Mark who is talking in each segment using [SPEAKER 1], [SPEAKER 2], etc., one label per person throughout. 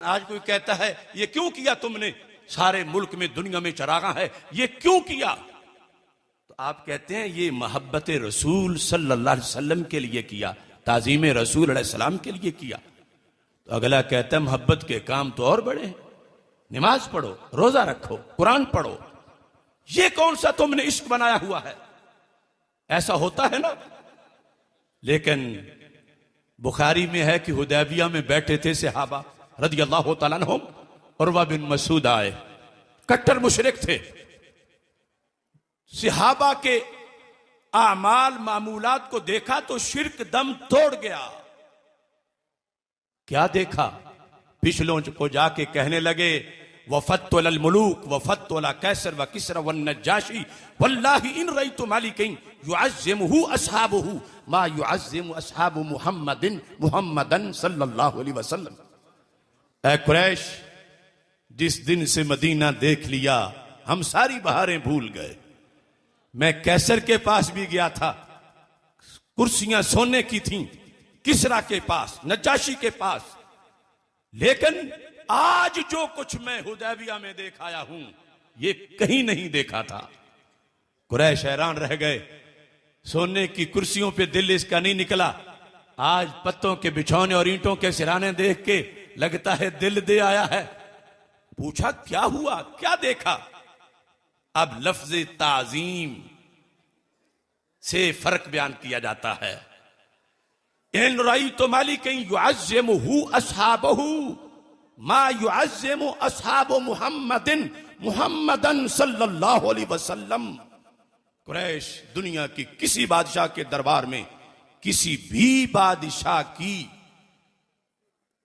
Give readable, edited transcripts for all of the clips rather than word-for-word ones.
[SPEAKER 1] आज कोई कहता है ये क्यों किया तुमने, सारे मुल्क में दुनिया में चरागा है, ये क्यों किया? तो आप कहते हैं ये मोहब्बत रसूल सल्लल्लाहु अलैहि वसल्लम के लिए किया, ताजीम रसूल अलैहि सलाम के लिए किया। तो अगला कहता है मोहब्बत के काम तो और बड़े हैं, नमाज पढ़ो, रोजा रखो, कुरान पढ़ो, ये कौन सा तुमने इश्क बनाया हुआ है? ऐसा होता है ना। लेकिन बुखारी में है कि हुदैबिया में बैठे थे सहाबा रदियल्लाहु तआला अन्हुम, उरवा बिन मसूद आए, कट्टर मुशरिक थे। सहाबा के आमाल मामूलात को देखा तो शिर्क दम तोड़ गया। क्या देखा? पिछलों को जाके कहने लगे वफत्तुल मुलूक वफत्तुल कैसर व किसरा व नज्जाशी वल्लाहि इन रईतु मालिकिन युअज़्ज़िमुहु अस्हाबुहु मा युअज़्ज़िमु अस्हाबु मुहम्मदन सल्लल्लाहु अलैहि वसल्लम। ऐ कुरैश, जिस दिन से मदीना देख लिया हम सारी बहारें भूल गए। मैं कैसर के पास भी गया था, कुर्सियां सोने की थीं, किसरा के पास, नज्जाशी के पास, लेकिन आज जो कुछ मैं हुदैबिया में देख आया हूं ये कहीं नहीं देखा था। कुरैश हैरान रह गए, सोने की कुर्सियों पे दिल इसका नहीं निकला, आज पत्तों के बिछौने और ईंटों के सिराने देख के लगता है दिल दे आया है। पूछा क्या हुआ, क्या देखा? अब लफ्ज ताजीम से फर्क बयान किया जाता है। इन रईतु मालिकिन युअज़्ज़िमुहु अस्हाबहु मा युअज़्ज़िमु अस्हाबु मुहम्मदन सल्लल्लाहु अलैहि वसल्लम। कुरैश दुनिया की किसी बादशाह के दरबार में किसी भी बादशाह की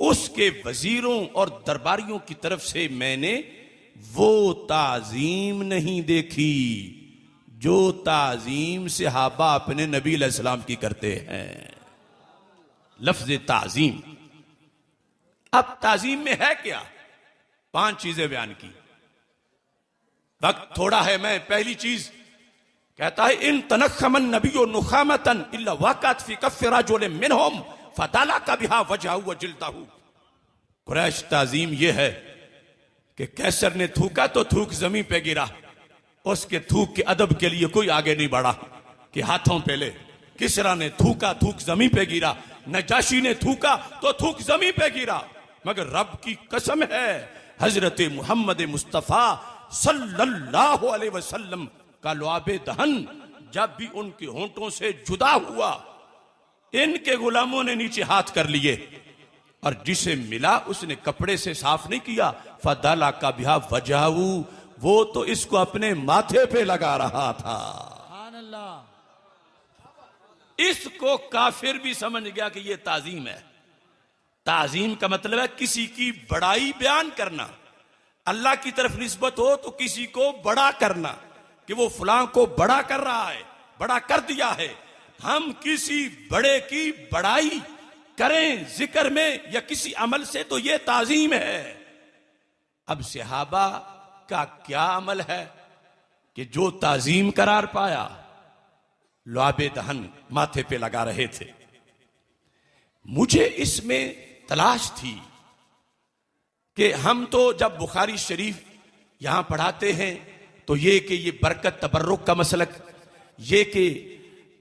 [SPEAKER 1] उसके वजीरों और दरबारियों की तरफ से मैंने वो ताजीम नहीं देखी जो ताजीम सहाबा अपने नबी अलैहि सलाम की करते हैं। लफ्ज ताजीम। अब ताजीम में है क्या? 5 चीजें बयान की, वक्त थोड़ा है। मैं पहली चीज कहता है इन तनखमन नबियो नुखामतन इल्ला वाक़अत फी कफ़्फ़ि रजुलिन मिनहुम फताला का बिहा वजहहु व जिल्दहु। कुरैश ताजीम यह है कि कैसर ने थूका तो थूक जमीन पे गिरा, उसके थूक के अदब के लिए कोई आगे नहीं बढ़ा कि हाथों पे ले। किसरा ने थूका, थूक जमीन पे गिरा, नजाशी ने थूका तो थूक जमीन पे गिरा। मगर रब की कसम है हजरत मोहम्मद मुस्तफा सल्लल्लाहु अलैहि वसल्लम का लुआबे दहन जब भी उनके होंठों से जुदा हुआ, इनके गुलामों ने नीचे हाथ कर लिए और जिसे मिला उसने कपड़े से साफ नहीं किया। फदाला का बिहा वजहू, वो तो इसको अपने माथे पे लगा रहा था। इसको काफिर भी समझ गया कि ये ताजीम है। ताजीम का मतलब है किसी की बड़ाई बयान करना, अल्लाह की तरफ निस्बत हो तो किसी को बड़ा करना कि वो फलां को बड़ा कर रहा है, बड़ा कर दिया है। हम किसी बड़े की बड़ाई करें जिक्र में या किसी अमल से तो ये ताजीम है। अब सहाबा का क्या अमल है कि जो ताजीम करार पाया, लुआबे दहन माथे पे लगा रहे थे। मुझे इसमें तलाश थी कि हम तो जब बुखारी शरीफ यहां पढ़ाते हैं तो ये कि ये बरकत तबर्रुक का मसलक, ये कि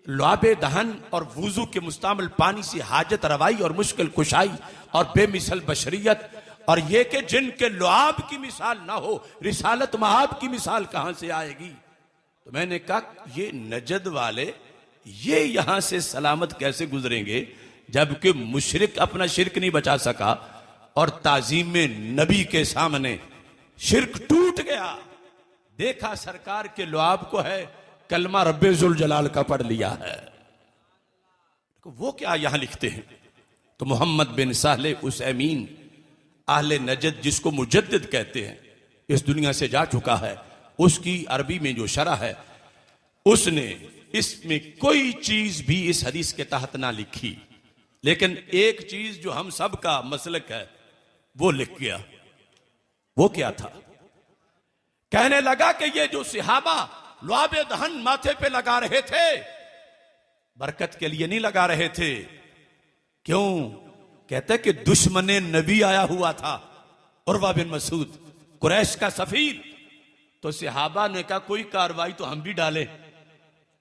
[SPEAKER 1] लुआबे दहन और वुजू के मुस्तामिल पानी से हाजत रवाई और मुश्किल कुशाई और बेमिसल बशरियत, और ये कि जिनके लुआब की मिसाल ना हो रिसालत महाब की मिसाल कहां से आएगी? तो मैंने कहा ये नजद वाले ये यहां से सलामत कैसे गुजरेंगे जबकि मुशरिक अपना शिर्क नहीं बचा सका और ताजीम में नबी के सामने शिर्क टूट गया। देखा सरकार के लुआब को है, कलमा रब्बे जुल जलाल का पढ़ लिया है। वो क्या यहां लिखते हैं? तो मोहम्मद बिन साले उसैमीन आहले नजद, जिसको मुजद्दिद कहते हैं, इस दुनिया से जा चुका है, उसकी अरबी में जो शरह है उसने इसमें कोई चीज भी इस हदीस के तहत ना लिखी, लेकिन एक चीज जो हम सब का मसलक है वो लिख गया। वो क्या था? कहने लगा कि ये जो सहाबा लुआबे दहन माथे पे लगा रहे थे बरकत के लिए नहीं लगा रहे थे। क्यों? कहते कि दुश्मने नबी आया हुआ था उर्वा बिन मसूद, कुरैश का सफीर। तो सहाबा ने कहा कोई कार्रवाई तो हम भी डालें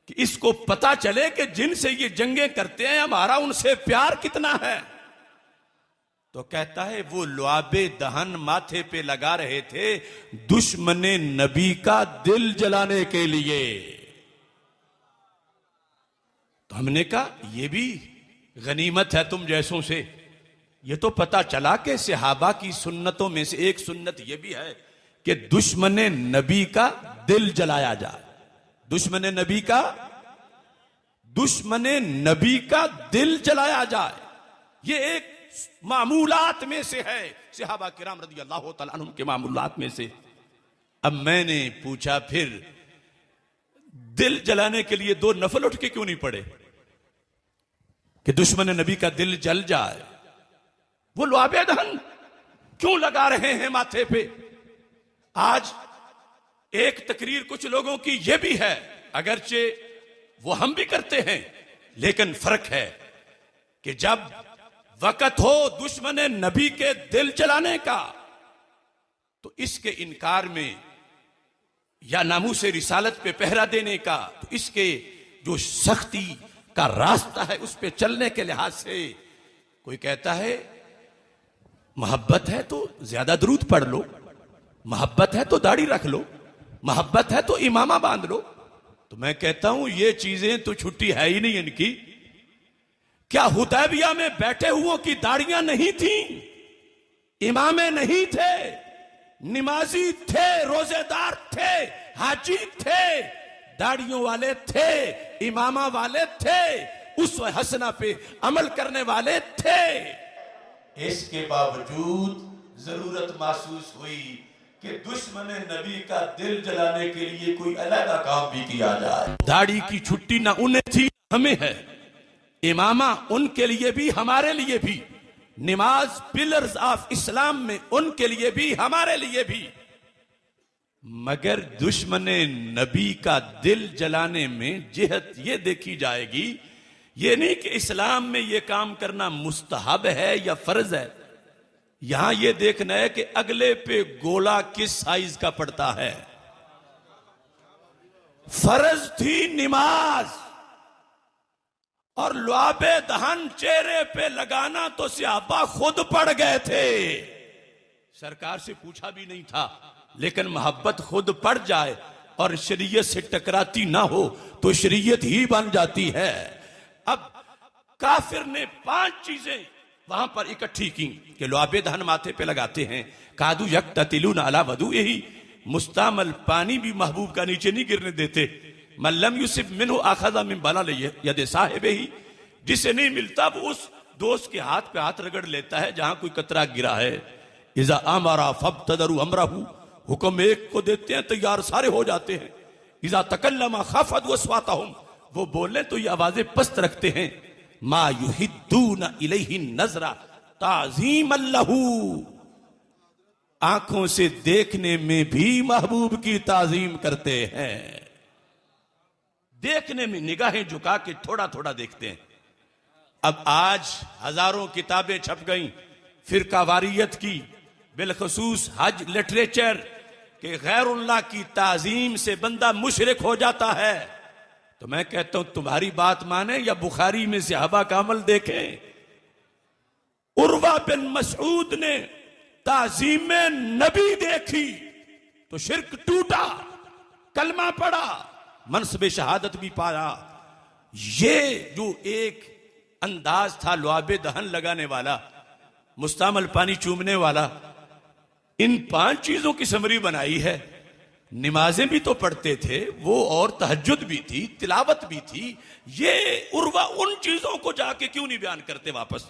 [SPEAKER 1] कि इसको पता चले कि जिनसे ये जंगें करते हैं हमारा उनसे प्यार कितना है। तो कहता है वो लुआबे दहन माथे पे लगा रहे थे दुश्मने नबी का दिल जलाने के लिए। तो हमने कहा ये भी गनीमत है तुम जैसों से। ये तो पता चला कि सहाबा की सुन्नतों में से एक सुन्नत ये भी है कि दुश्मने नबी का दिल जलाया जाए। दुश्मने नबी का दिल जलाया जाए, ये एक मामूलात में से है, सहाबा किराम रज़ी अल्लाह तआला अन्हुम के मामूलात में से। अब मैंने पूछा फिर दिल जलाने के लिए दो नफल उठ के क्यों नहीं पड़े कि दुश्मन नबी का दिल जल जाए? वो लुआबे दहन क्यों लगा रहे हैं माथे पे? आज एक तकरीर कुछ लोगों की यह भी है, अगरचे वो हम भी करते हैं, लेकिन फर्क है कि जब वक़्त हो दुश्मन नबी के दिल जलाने का तो इसके इनकार में या नामूस रिसालत पे पहरा देने का, तो इसके जो सख्ती का रास्ता है उस पे चलने के लिहाज से कोई कहता है मोहब्बत है तो ज्यादा दरूद पढ़ लो, मोहब्बत है तो दाढ़ी रख लो, मोहब्बत है तो इमामा बांध लो। तो मैं कहता हूं ये चीजें तो छुट्टी है ही नहीं इनकी। क्या हुदैबिया में बैठे हुओं की दाढ़ियां नहीं थी? इमामे नहीं थे? नमाजी थे, रोजेदार थे, हाजी थे, दाढ़ियों वाले थे, इमामा वाले थे, उस हसना पे अमल करने वाले थे। इसके बावजूद जरूरत महसूस हुई कि दुश्मन नबी का दिल जलाने के लिए कोई अलग काम भी किया जाए। दाढ़ी की छुट्टी ना उन्हें थी हमें है, इमामा उनके लिए भी हमारे लिए भी, नमाज पिलर्स ऑफ इस्लाम में उनके लिए भी हमारे लिए भी। मगर दुश्मन नबी का दिल जलाने में जिहत ये देखी जाएगी, ये नहीं कि इस्लाम में ये काम करना मुस्तहब है या फर्ज है। यहां ये देखना है कि अगले पे गोला किस साइज का पड़ता है। फर्ज थी नमाज और लुआबे दहन चेहरे पे लगाना तो सहाबा खुद पड़ गए थे, सरकार से पूछा भी नहीं था। लेकिन मोहब्बत खुद पड़ जाए और शरीयत से टकराती ना हो तो शरीयत ही बन जाती है। अब काफिर ने 5 चीजें वहां पर इकट्ठी की कि लुआबे दहन माथे पे लगाते हैं, कादू यक्ततिलून अला वदू, यही मुस्तामल पानी भी महबूब का नीचे नहीं गिरने देते। मल्लम यूसिफ मिन्हु आखज़ा मिन बला यदे साहिबिही, जिसे नहीं मिलता वो उस दोस्त के हाथ पे हाथ रगड़ लेता है जहां कोई कतरा गिरा है। इज़ा अमरा फब्तदरू अमरहू, हुक्म एक को देते हैं तैयार सारे हो जाते हैं। इज़ा तकल्लमा खफद वस्वातहुम, वो बोले तो ये आवाजें पस्त रखते हैं। मा युहिद्दून इलैहि नजरा ताज़ीमन लहू, आंखों से देखने में भी महबूब की ताजीम करते हैं, देखने में निगाहें झुका के थोड़ा थोड़ा देखते हैं। अब आज हजारों किताबें छप गई फिरकावारियत की, बिलखसूस हज लिटरेचर के गैरुल्लाह की ताजीम से बंदा मुशरिक हो जाता है। तो मैं कहता हूं तुम्हारी बात माने या बुखारी में सहाबा का अमल देखें। उर्वा बिन मसऊद ने ताजीम नबी देखी तो शिर्क टूटा, कलमा पड़ा, मनसब शहादत भी पाया। ये जो एक अंदाज था लुआबे दहन लगाने वाला, मुस्तामल पानी चूमने वाला, इन 5 चीजों की समरी बनाई है। नमाजें भी तो पढ़ते थे वो, और तहज्जुद भी थी, तिलावत भी थी। ये उर्वा उन चीजों को जाके क्यों नहीं बयान करते वापस?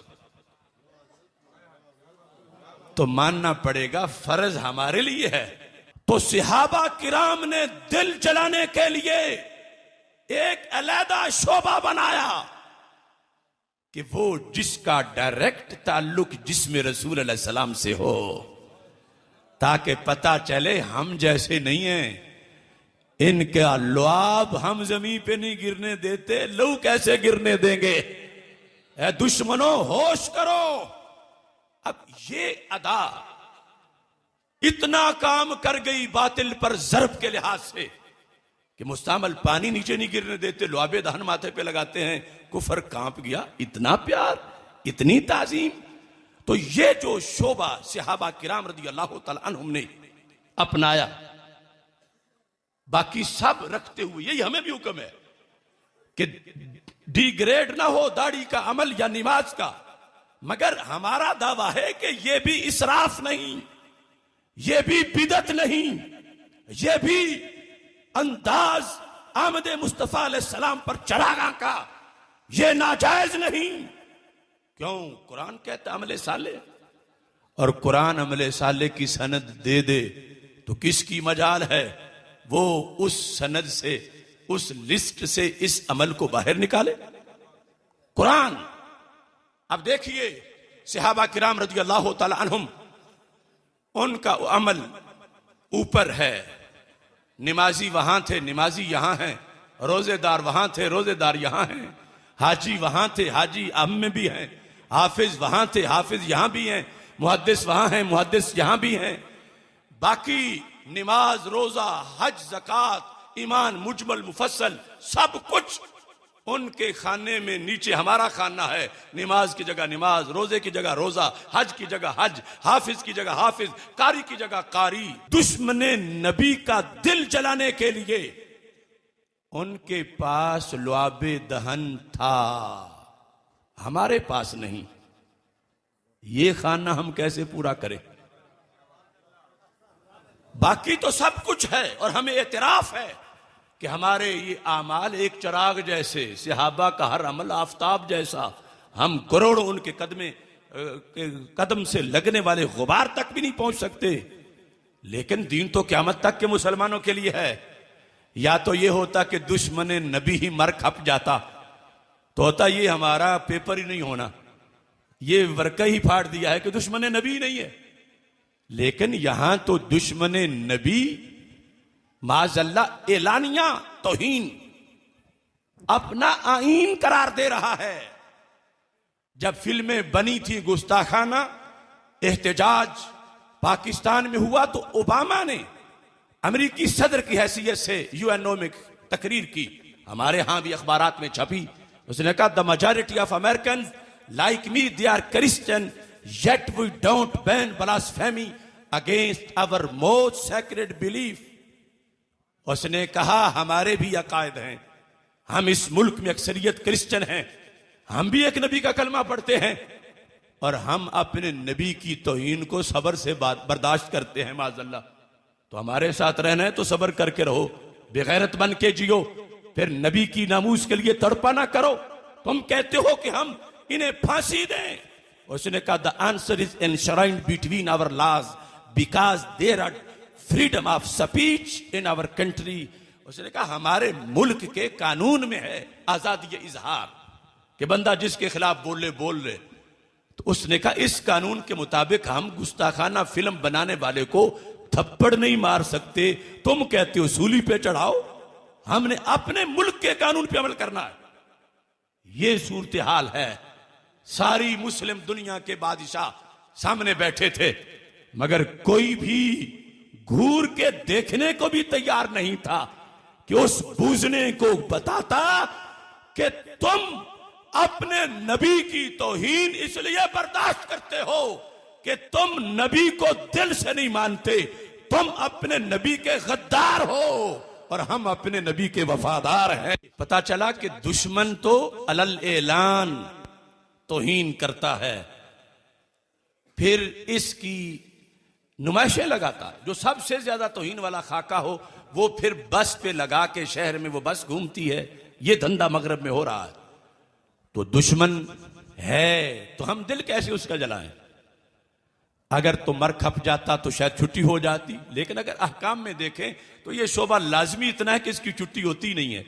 [SPEAKER 1] तो मानना पड़ेगा फर्ज हमारे लिए है। तो सहाबा किराम ने दिल जलाने के लिए एक अलहदा शोबा बनाया कि वो जिसका डायरेक्ट ताल्लुक जिस्म रसूल अलैहि सलाम से हो, ताकि पता चले हम जैसे नहीं हैं, इनका लुआब हम जमीन पे नहीं गिरने देते, लहू कैसे गिरने देंगे? ए दुश्मनों होश करो। अब ये अदा इतना काम कर गई बातिल पर ज़र्ब के लिहाज से कि मुस्तमल पानी नीचे नहीं गिरने देते, लुआबे दहन माथे पे लगाते हैं, कुफर कांप गया। इतना प्यार, इतनी ताजीम। तो ये जो शोबा सहाबा किराम रज़ी अल्लाह तआला अन्हुम ने अपनाया, बाकी सब रखते हुए, यही हमें भी हुक्म है कि डिग्रेड ना हो दाढ़ी का अमल या नमाज का। मगर हमारा दावा है कि यह भी इसराफ नहीं, यह भी बिदत नहीं, यह भी अंदाज आमद मुस्तफा अलैहिस्सलाम पर चढ़ागा का यह नाजायज नहीं। क्यों? कुरान कहता अमले साले, और कुरान अमले साले की सनद दे दे तो किसकी मजाल है वो उस सनद से, उस लिस्ट से इस अमल को बाहर निकाले? कुरान। अब देखिए सहाबा किराम रज़ी अल्लाह तआला अन्हुम, उनका अमल ऊपर है। नमाजी वहां थे, नमाजी यहां हैं, रोजेदार वहां थे, रोजेदार यहां हैं, हाजी वहां थे, हाजी अब में भी हैं, हाफिज वहां थे, हाफिज यहां भी हैं, मुहद्दिस वहां हैं, मुहद्दिस यहां भी हैं। बाकी नमाज, रोजा, हज, ज़कात, ईमान, मुजमल, मुफस्सल, सब कुछ उनके खाने में नीचे हमारा खाना है। नमाज की जगह नमाज, रोजे की जगह रोजा, हज की जगह हज, हाफिज की जगह हाफिज, कारी की जगह कारी। दुश्मने नबी का दिल जलाने के लिए उनके पास लुआबे दहन था, हमारे पास नहीं। ये खाना हम कैसे पूरा करें? बाकी तो सब कुछ है और हमें एतराफ है कि हमारे ये आमाल एक चिराग जैसे, सहाबा का हर अमल आफताब जैसा। हम करोड़ों उनके कदम से लगने वाले गुबार तक भी नहीं पहुंच सकते। लेकिन दीन तो क़यामत तक के मुसलमानों के लिए है। या तो ये होता कि दुश्मन नबी ही मर खप जाता, तो होता ये हमारा पेपर ही नहीं होना, ये वर्का ही फाड़ दिया है कि दुश्मन नबी नहीं है। लेकिन यहां तो दुश्मन नबी माजल्ला एलानिया तौहीन अपना आईन करार दे रहा है। जब फिल्में बनी थी गुस्ताखाना, एहतजाज पाकिस्तान में हुआ तो ओबामा ने अमेरिकी सदर की हैसियत से यूएनओ में तकरीर की, हमारे यहां भी अखबारात में छपी। उसने कहा the majority of American like me they are Christian yet we don't ban blasphemy against our most sacred belief. उसने कहा हमारे भी अकायद हैं, हम इस मुल्क में अक्सरियत क्रिश्चियन हैं, हम भी एक नबी का कलमा पढ़ते हैं और हम अपने नबी की तौहीन को सब्र से बर्दाश्त करते हैं माज़अल्लाह। तो हमारे साथ रहना है तो सब्र करके रहो, बेगैरत बन के जियो, फिर नबी की नामूस के लिए तड़पा ना करो। तुम कहते हो कि हम इन्हें फांसी दें। उसने कहा the answer is enshrined between our laws because there are freedom of speech in our country. उसने कहा हमारे मुल्क के कानून में है आजादी इजहार, कि बंदा जिसके खिलाफ बोल ले। तो उसने कहा इस कानून के मुताबिक हम गुस्ताखाना फिल्म बनाने वाले को थप्पड़ नहीं मार सकते। तुम कहते हो सूली पे चढ़ाओ, हमने अपने मुल्क के कानून पे अमल करना है। ये सूरत हाल है। सारी मुस्लिम दुनिया के बादशाह सामने बैठे थे, मगर कोई भी घूर के देखने को भी तैयार नहीं था कि उस बूझने को बताता कि तुम अपने नबी की तौहीन इसलिए बर्दाश्त करते हो कि तुम नबी को दिल से नहीं मानते, तुम अपने नबी के गद्दार हो और हम अपने नबी के वफादार हैं। पता चला कि दुश्मन तो अलल ऐलान तौहीन करता है, फिर इसकी नुमाइशें लगाता। जो सबसे ज्यादा तौहीन वाला खाका हो वो फिर बस पे लगा के शहर में वो बस घूमती है। ये धंधा मगरब में हो रहा है। तो दुश्मन है तो हम दिल कैसे उसका जलाएं? अगर तो मर खप जाता तो शायद छुट्टी हो जाती, लेकिन अगर अहकाम में देखें तो ये शोभा लाजमी इतना है कि इसकी छुट्टी होती नहीं है।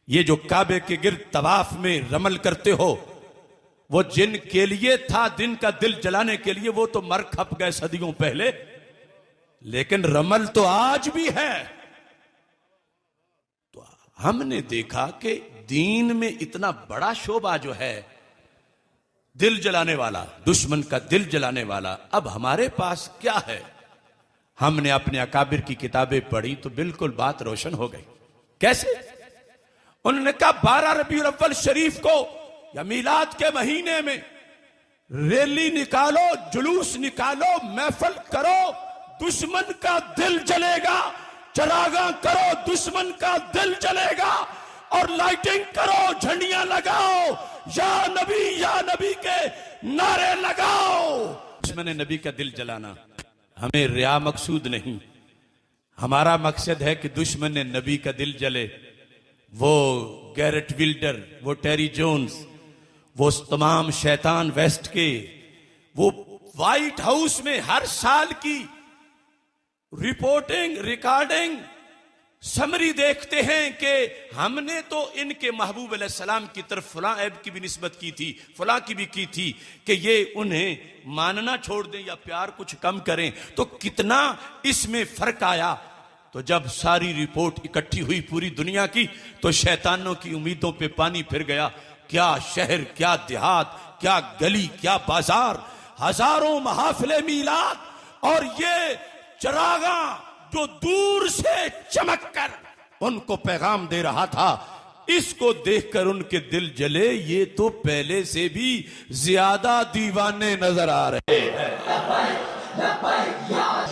[SPEAKER 1] ये जो काबे के गिर्द तवाफ में रमल करते हो, वो जिन के लिए था दिन का दिल जलाने के लिए, वो तो मर खप गए सदियों पहले, लेकिन रमल तो आज भी है। तो हमने देखा कि दीन में इतना बड़ा शोभा जो है दिल जलाने वाला, दुश्मन का दिल जलाने वाला, अब हमारे पास क्या है? हमने अपने अकाबिर की किताबें पढ़ी तो बिल्कुल बात रोशन हो गई। कैसे? उन्होंने कहा 12 रबीउल अव्वल शरीफ को या मीलाद के महीने में रैली निकालो, जुलूस निकालो, महफिल करो, दुश्मन का दिल जलेगा, चरागा करो, दुश्मन का दिल जलेगा, और लाइटिंग करो, झंडियां लगाओ, या नबी के नारे लगाओ। दुश्मन नबी का दिल जलाना हमें रिया मकसूद नहीं, हमारा मकसद है कि दुश्मन नबी का दिल जले। वो गैरेट विल्डर, वो टेरी जोन्स, वो तमाम शैतान वेस्ट के, वो व्हाइट हाउस में हर साल की रिपोर्टिंग, रिकॉर्डिंग, समरी देखते हैं कि हमने तो इनके महबूब अलैहिस्सलाम की तरफ फलां ऐब की भी निस्बत की थी, फलां की भी की थी कि ये उन्हें मानना छोड़ दें या प्यार कुछ कम करें, तो कितना इसमें फर्क आया। तो जब सारी रिपोर्ट इकट्ठी हुई पूरी दुनिया की, तो शैतानों की उम्मीदों पे पानी फिर गया। क्या शहर, क्या देहात, क्या गली, क्या बाजार, हजारों महफिले मीलाद, और ये चरागा जो दूर से चमककर उनको पैगाम दे रहा था, इसको देखकर उनके दिल जले। ये तो पहले से भी ज्यादा दीवाने नजर आ रहे हैं।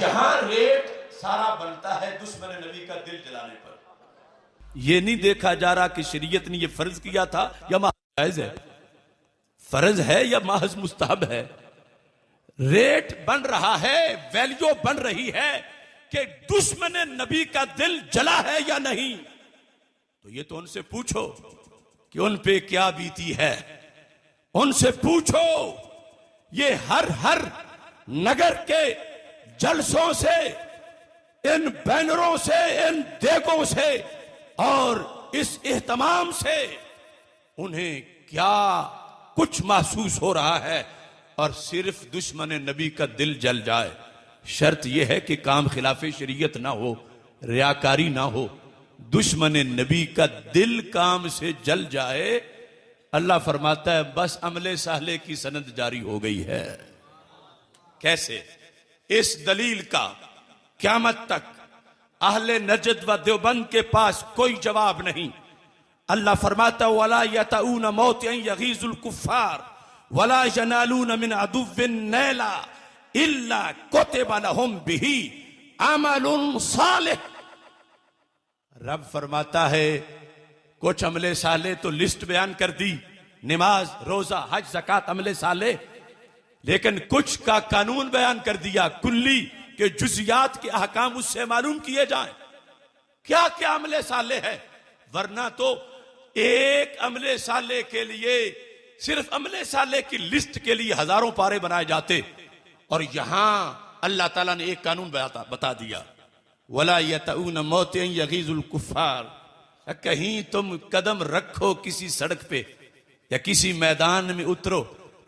[SPEAKER 1] यहां रेट सारा बनता है दुश्मन नबी का दिल जलाने पर। यह नहीं देखा जा रहा कि शरीयत ने यह फर्ज किया था या महज है, फर्ज है या महज मुस्तहब है। रेट बन रहा है, वैल्यू बन रही है कि दुश्मन नबी का दिल जला है या नहीं। तो ये तो उनसे पूछो कि उन पे क्या बीती है, उनसे पूछो। ये हर नगर के जलसों से, इन बैनरों से, इन देगों से और इस एहतमाम से उन्हें क्या कुछ महसूस हो रहा है। और सिर्फ दुश्मन नबी का दिल जल जाए, शर्त यह है कि काम खिलाफ शरीयत ना हो, रियाकारी ना हो। दुश्मन नबी का दिल काम से जल जाए, अल्लाह फरमाता है बस अमले साले की सनद जारी हो गई है। कैसे? इस दलील का क़यामत तक अहले नजद व देवबंद के पास कोई जवाब नहीं। अल्लाह फरमाता वला यतऊन मौतन यगीजुल कुफ्फार वला यनालून मिन अदुव्विन नैला इल्ला कुतिबा लहुम बिही अमलुन सालिह। रब फरमाता है कुछ अमले साले तो लिस्ट बयान कर दी, नमाज, रोजा, हज, ज़कात अमले साले, लेकिन कुछ का कानून बयान कर दिया कुल्ली के जुजियात के अहकाम उससे मालूम किए जाएं। क्या क्या अमले साले है, वरना तो एक अमले साले के लिए, सिर्फ अमले साले की लिस्ट के लिए हजारों पारे बनाए जाते। और यहां अल्लाह ताला ने एक कानून बता दिया, वला यतऊन मौतन यगीजुल कुफ्फार। कहीं तुम कदम रखो किसी सड़क पे या किसी मैदान में उतरो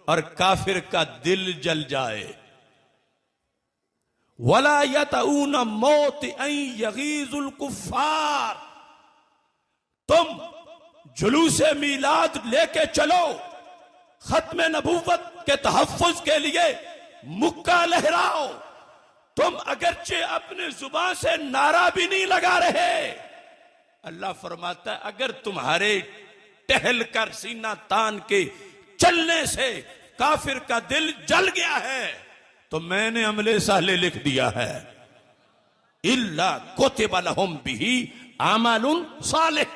[SPEAKER 1] और काफिर का दिल जल जाए, वला यतऊन मौतन यगीजुल कुफ्फार। तुम जुलूसे मीलाद लेके चलो, खत्म नबूवत के तहफ्फुज के लिए मुक्का लहराओ। तुम अगरचे अपने जुबान से नारा भी नहीं लगा रहे, अल्लाह फरमाता है अगर तुम्हारे टहल कर सीना तान के चलने से काफिर का दिल जल गया है तो मैंने अमले साले लिख दिया है, इल्ला कुतिबा लहुम बिही अमलुन सालिह।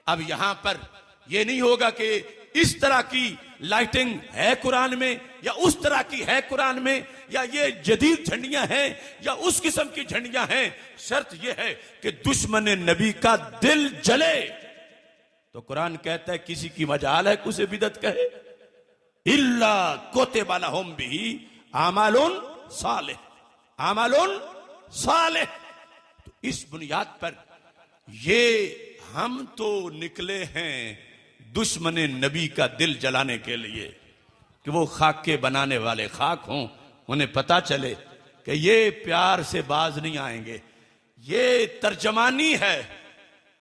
[SPEAKER 1] अब यहां पर यह नहीं होगा कि इस तरह की लाइटिंग है कुरान में या उस तरह की है कुरान में, या ये जदीद झंडियां हैं या उस किस्म की झंडियां हैं। शर्त यह है कि दुश्मन नबी का दिल जले। तो कुरान कहता है किसी की मजाल है उसे बिदअत कहे, इल्ला कुतिबा लहुम बिही अमलुन सालिह, अमलुन सालिह। तो इस बुनियाद पर ये हम तो निकले हैं दुश्मन नबी का दिल जलाने के लिए कि वो खाक के बनाने वाले खाक हों, उन्हें पता चले कि ये प्यार से बाज नहीं आएंगे। ये तर्जमानी है